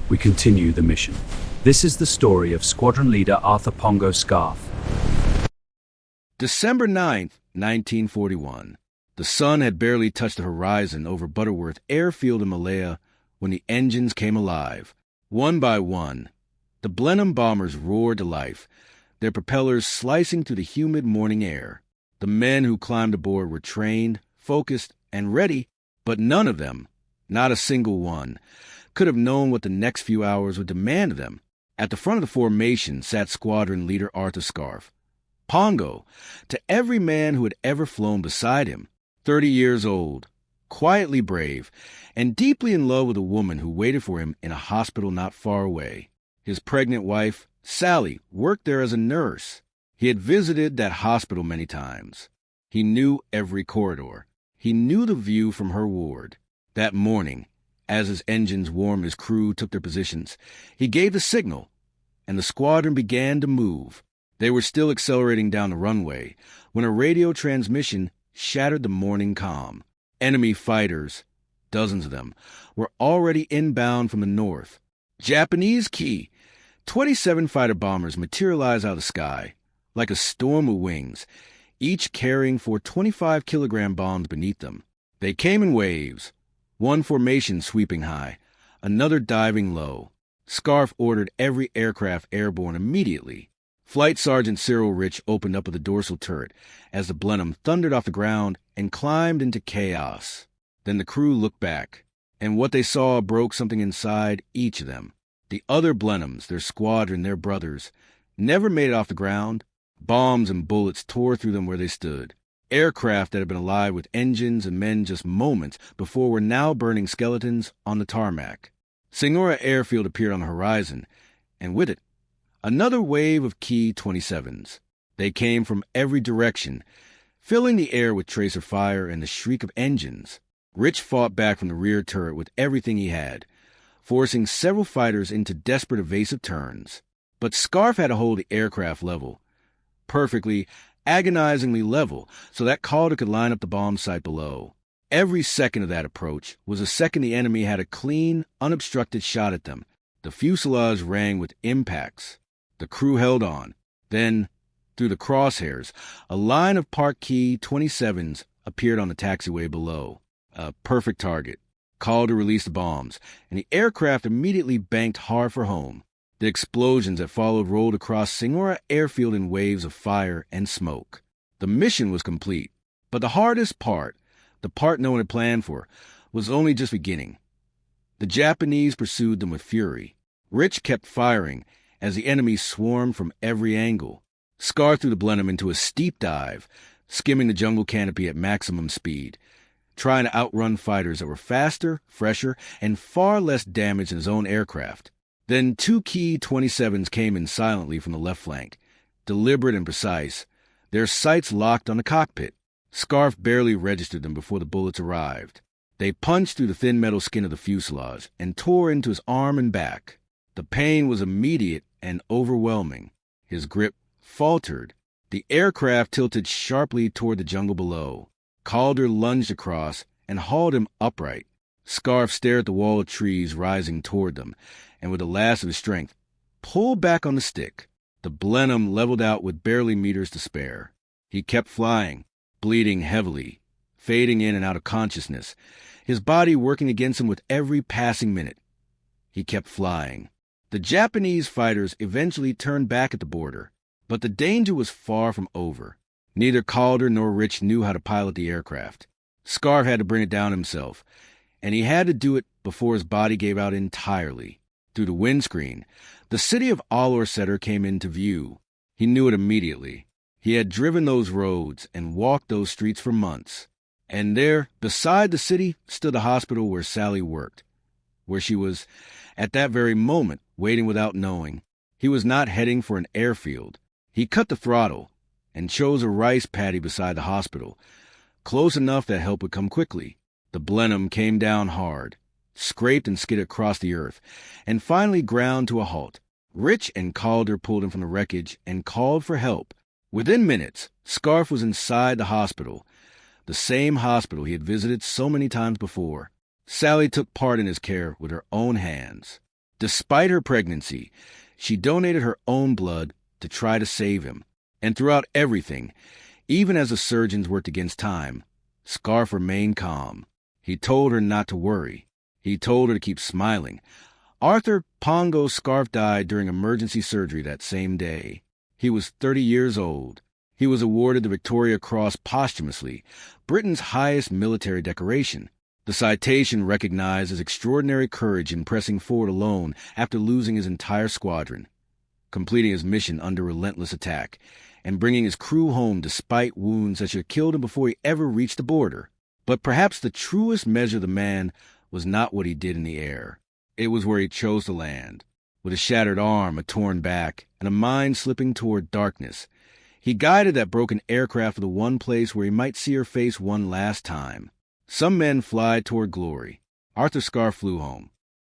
we continue the mission. This is the story of Squadron Leader Arthur Pongo Scarf. December 9th, 1941. The sun had barely touched the horizon over Butterworth Airfield in Malaya when the engines came alive. One by one, the Blenheim bombers roared to life, their propellers slicing through the humid morning air. The men who climbed aboard were trained, focused, and ready, but none of them, not a single one, could have known what the next few hours would demand of them. At the front of the formation sat Squadron Leader Arthur Scarf. Pongo, to every man who had ever flown beside him, 30 years old, quietly brave, and deeply in love with a woman who waited for him in a hospital not far away. His pregnant wife, Sally, worked there as a nurse. He had visited that hospital many times. He knew every corridor. He knew the view from her ward. That morning, as his engines warmed, his crew took their positions, he gave the signal, and the squadron began to move. They were still accelerating down the runway when a radio transmission shattered the morning calm. Enemy fighters, dozens of them, were already inbound from the north. Japanese key. 27 fighter bombers materialized out of the sky, like a storm of wings, each carrying 4 25-kilogram bombs beneath them. They came in waves, one formation sweeping high, another diving low. Scarf ordered every aircraft airborne immediately. Flight Sergeant Cyril Rich opened up with the dorsal turret as the Blenheim thundered off the ground and climbed into chaos. Then the crew looked back, and what they saw broke something inside each of them. The other Blenheims, their squadron, their brothers, never made it off the ground. Bombs and bullets tore through them where they stood. Aircraft that had been alive with engines and men just moments before were now burning skeletons on the tarmac. Senora Airfield appeared on the horizon, and with it, another wave of Key 27s. They came from every direction, filling the air with tracer fire and the shriek of engines. Rich fought back from the rear turret with everything he had, forcing several fighters into desperate evasive turns. But Scarf had to hold the aircraft level, perfectly, agonizingly level, so that Calder could line up the bomb site below. Every second of that approach was a second the enemy had a clean, unobstructed shot at them. The fuselage rang with impacts. The crew held on. Then, through the crosshairs, a line of Park Key 27s appeared on the taxiway below. A perfect target. Calder released the bombs, and the aircraft immediately banked hard for home. The explosions that followed rolled across Senora Airfield in waves of fire and smoke. The mission was complete, but the hardest part, the part no one had planned for, was only just beginning. The Japanese pursued them with fury. Rich kept firing as the enemy swarmed from every angle. Scar threw the Blenheim into a steep dive, skimming the jungle canopy at maximum speed, trying to outrun fighters that were faster, fresher, and far less damaged than his own aircraft. Then 2 Key 27s came in silently from the left flank, deliberate and precise, their sights locked on the cockpit. Scarf barely registered them before the bullets arrived. They punched through the thin metal skin of the fuselage and tore into his arm and back. The pain was immediate and overwhelming. His grip faltered. The aircraft tilted sharply toward the jungle below. Calder lunged across and hauled him upright. Scarf stared at the wall of trees rising toward them, and with the last of his strength, pulled back on the stick. The Blenheim leveled out with barely meters to spare. He kept flying, bleeding heavily, fading in and out of consciousness, his body working against him with every passing minute. He kept flying. The Japanese fighters eventually turned back at the border, but the danger was far from over. Neither Calder nor Rich knew how to pilot the aircraft. Scarf had to bring it down himself, and he had to do it before his body gave out entirely. Through the windscreen, the city of Alorsetter came into view. He knew it immediately. He had driven those roads and walked those streets for months. And there, beside the city, stood the hospital where Sally worked, where she was, at that very moment, waiting without knowing. He was not heading for an airfield. He cut the throttle and chose a rice paddy beside the hospital, close enough that help would come quickly. The Blenheim came down hard, scraped and skidded across the earth, and finally ground to a halt. Rich and Calder pulled him from the wreckage and called for help. Within minutes, Scarf was inside the hospital, the same hospital he had visited so many times before. Sally took part in his care with her own hands. Despite her pregnancy, she donated her own blood to try to save him. And throughout everything, even as the surgeons worked against time, Scarf remained calm. He told her not to worry. He told her to keep smiling. Arthur Pongo Scarf died during emergency surgery that same day. He was 30 years old. He was awarded the Victoria Cross posthumously, Britain's highest military decoration. The citation recognized his extraordinary courage in pressing forward alone after losing his entire squadron, completing his mission under relentless attack, and bringing his crew home despite wounds that should have killed him before he ever reached the border. But perhaps the truest measure of the man was not what he did in the air. It was where he chose to land. With a shattered arm, a torn back, and a mind slipping toward darkness, he guided that broken aircraft to the one place where he might see her face one last time. Some men fly toward glory. Arthur Scarf flew home.